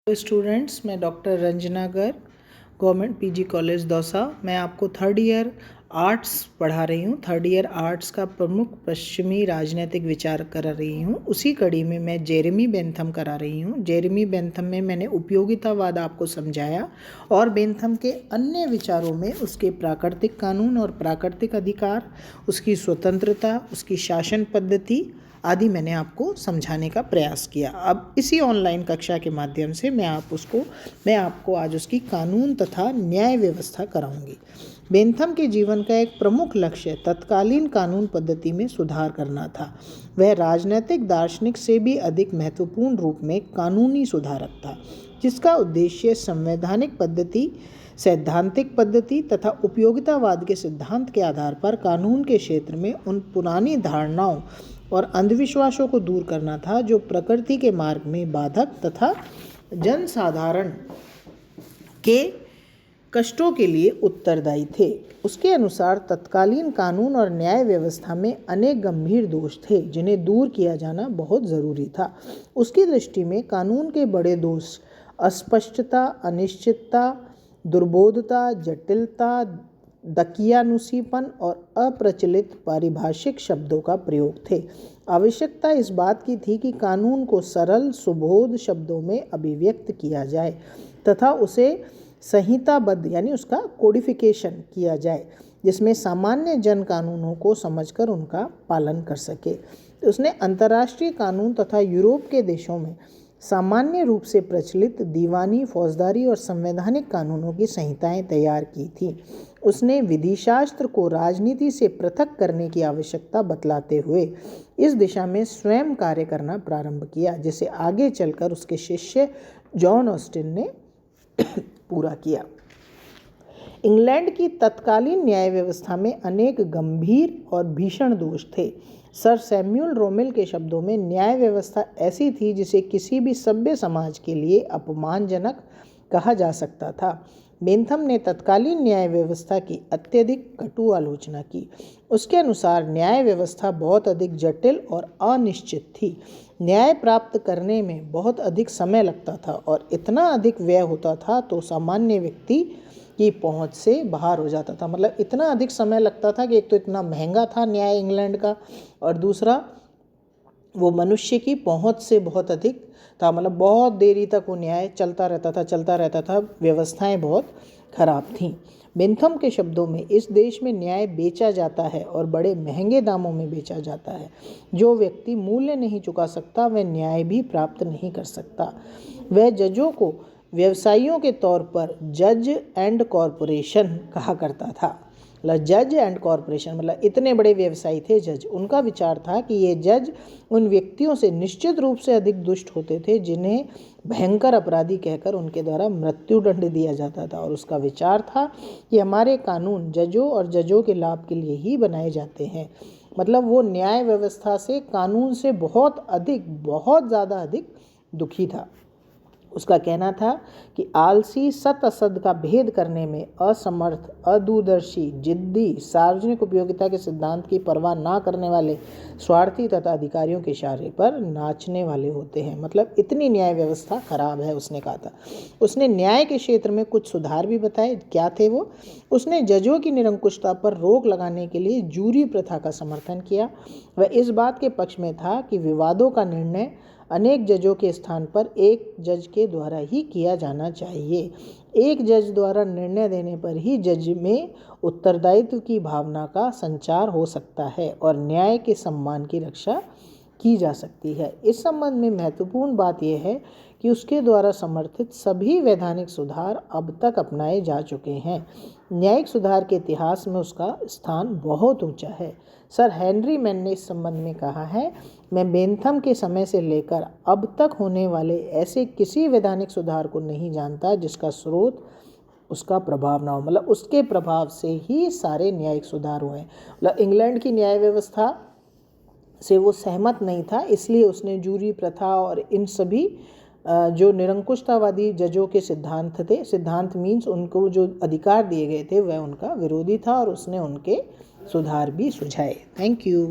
Students, मैं doctor Ranjana Garg, government PG college Dausa. मैं आपको थर्ड ईयर आर्ट्स पढ़ा रही हूँ। थर्ड ईयर आर्ट्स का प्रमुख पश्चिमी राजनीतिक विचार करा रही हूँ। उसी कड़ी में मैं जेरेमी बेंथम करा रही हूँ। जेरेमी बेंथम में मैंने उपयोगितावाद आपको समझाया और बेंथम के अन्य विचारों में उसके प्राकृतिक कानून और प्राकृतिक अधिकार, उसकी स्वतंत्रता, उसकी शासन पद्धति आदि मैंने आपको समझाने का प्रयास किया। अब इसी ऑनलाइन कक्षा के माध्यम से मैं आपको आज उसकी कानून तथा न्याय व्यवस्था कराऊंगी। बेंथम के जीवन का एक प्रमुख लक्ष्य तत्कालीन कानून पद्धति में सुधार करना था। वह राजनीतिक दार्शनिक से भी अधिक महत्वपूर्ण रूप में कानूनी सुधारक था, जिसका उद्देश्य संवैधानिक पद्धति, सैद्धांतिक पद्धति तथा उपयोगितावाद के सिद्धांत के आधार पर कानून के क्षेत्र में उन पुरानी धारणाओं और अंधविश्वासों को दूर करना था जो प्रकृति के मार्ग में बाधक तथा जनसाधारण के कष्टों के लिए उत्तरदायी थे। उसके अनुसार तत्कालीन कानून और न्याय व्यवस्था में अनेक गंभीर दोष थे जिन्हें दूर किया जाना बहुत ज़रूरी था। उसकी दृष्टि में कानून के बड़े दोष अस्पष्टता, अनिश्चितता, दुर्बोधता, जटिलता, दकियानुसीपन और अप्रचलित पारिभाषिक शब्दों का प्रयोग थे। आवश्यकता इस बात की थी कि कानून को सरल सुबोध शब्दों में अभिव्यक्त किया जाए तथा उसे संहिताबद्ध यानी उसका कोडिफिकेशन किया जाए, जिसमें सामान्य जन कानूनों को समझकर उनका पालन कर सके। उसने अंतर्राष्ट्रीय कानून तथा यूरोप के देशों में सामान्य रूप से प्रचलित दीवानी, फौजदारी और संवैधानिक कानूनों की संहिताएं तैयार की थी। उसने विधिशास्त्र को राजनीति से पृथक करने की आवश्यकता बतलाते हुए इस दिशा में स्वयं कार्य करना प्रारंभ किया, जिसे आगे चलकर उसके शिष्य जॉन ऑस्टिन ने पूरा किया। इंग्लैंड की तत्कालीन न्याय व्यवस्था में अनेक गंभीर और भीषण दोष थे। सर सैमुअल रोमेल के शब्दों में न्याय व्यवस्था ऐसी थी जिसे किसी भी सभ्य समाज के लिए अपमानजनक कहा जा सकता था। बेंथम ने तत्कालीन न्याय व्यवस्था की अत्यधिक कटु आलोचना की। उसके अनुसार न्याय व्यवस्था बहुत अधिक जटिल और अनिश्चित थी। न्याय प्राप्त करने में बहुत अधिक समय लगता था और इतना अधिक व्यय होता था तो सामान्य व्यक्ति की पहुंच से बाहर हो जाता था। मतलब इतना अधिक समय लगता था कि एक तो इतना महंगा था न्याय इंग्लैंड का, और दूसरा वो मनुष्य की पहुंच से बहुत अधिक था। मतलब बहुत देरी तक वो न्याय चलता रहता था। व्यवस्थाएं बहुत खराब थीं। बेंथम के शब्दों में इस देश में न्याय बेचा जाता है और बड़े महंगे दामों में बेचा जाता है। जो व्यक्ति मूल्य नहीं चुका सकता वह न्याय भी प्राप्त नहीं कर सकता। वह जजों को व्यवसायियों के तौर पर जज एंड कॉरपोरेशन कहा करता था। जज एंड कॉरपोरेशन मतलब इतने बड़े व्यवसायी थे जज। उनका विचार था कि ये जज उन व्यक्तियों से निश्चित रूप से अधिक दुष्ट होते थे जिन्हें भयंकर अपराधी कहकर उनके द्वारा मृत्युदंड दिया जाता था। और उसका विचार था कि हमारे कानून जजों और जजों के लाभ के लिए ही बनाए जाते हैं। मतलब वो न्याय व्यवस्था से, कानून से बहुत ज़्यादा अधिक दुखी था। उसका कहना था कि आलसी, सत असद का भेद करने में असमर्थ, अदूरदर्शी, जिद्दी, सार्वजनिक उपयोगिता के सिद्धांत की परवाह ना करने वाले, स्वार्थी तथा अधिकारियों के इशारे पर नाचने वाले होते हैं। मतलब इतनी न्याय व्यवस्था खराब है, उसने कहा था। उसने न्याय के क्षेत्र में कुछ सुधार भी बताए। क्या थे वो? उसने जजों की निरंकुशता पर रोक लगाने के लिए जूरी प्रथा का समर्थन किया। वह इस बात के पक्ष में था कि विवादों का निर्णय अनेक जजों के स्थान पर एक जज के द्वारा ही किया जाना चाहिए। एक जज द्वारा निर्णय देने पर ही जज में उत्तरदायित्व की भावना का संचार हो सकता है और न्याय के सम्मान की रक्षा की जा सकती है। इस संबंध में महत्वपूर्ण बात यह है कि उसके द्वारा समर्थित सभी वैधानिक सुधार अब तक अपनाए जा चुके हैं। न्यायिक सुधार के इतिहास में उसका स्थान बहुत ऊंचा है। सर हेनरी मैन ने इस संबंध में कहा है, मैं बेंथम के समय से लेकर अब तक होने वाले ऐसे किसी वैधानिक सुधार को नहीं जानता जिसका स्रोत उसका प्रभाव ना हो। मतलब उसके प्रभाव से ही सारे न्यायिक सुधार हुए। मतलब इंग्लैंड की न्याय व्यवस्था से वो सहमत नहीं था, इसलिए उसने जूरी प्रथा और इन सभी जो निरंकुशतावादी जजों के सिद्धांत थे, सिद्धांत मीन्स उनको जो अधिकार दिए गए थे, वह उनका विरोधी था और उसने उनके सुधार भी सुझाए। Thank you.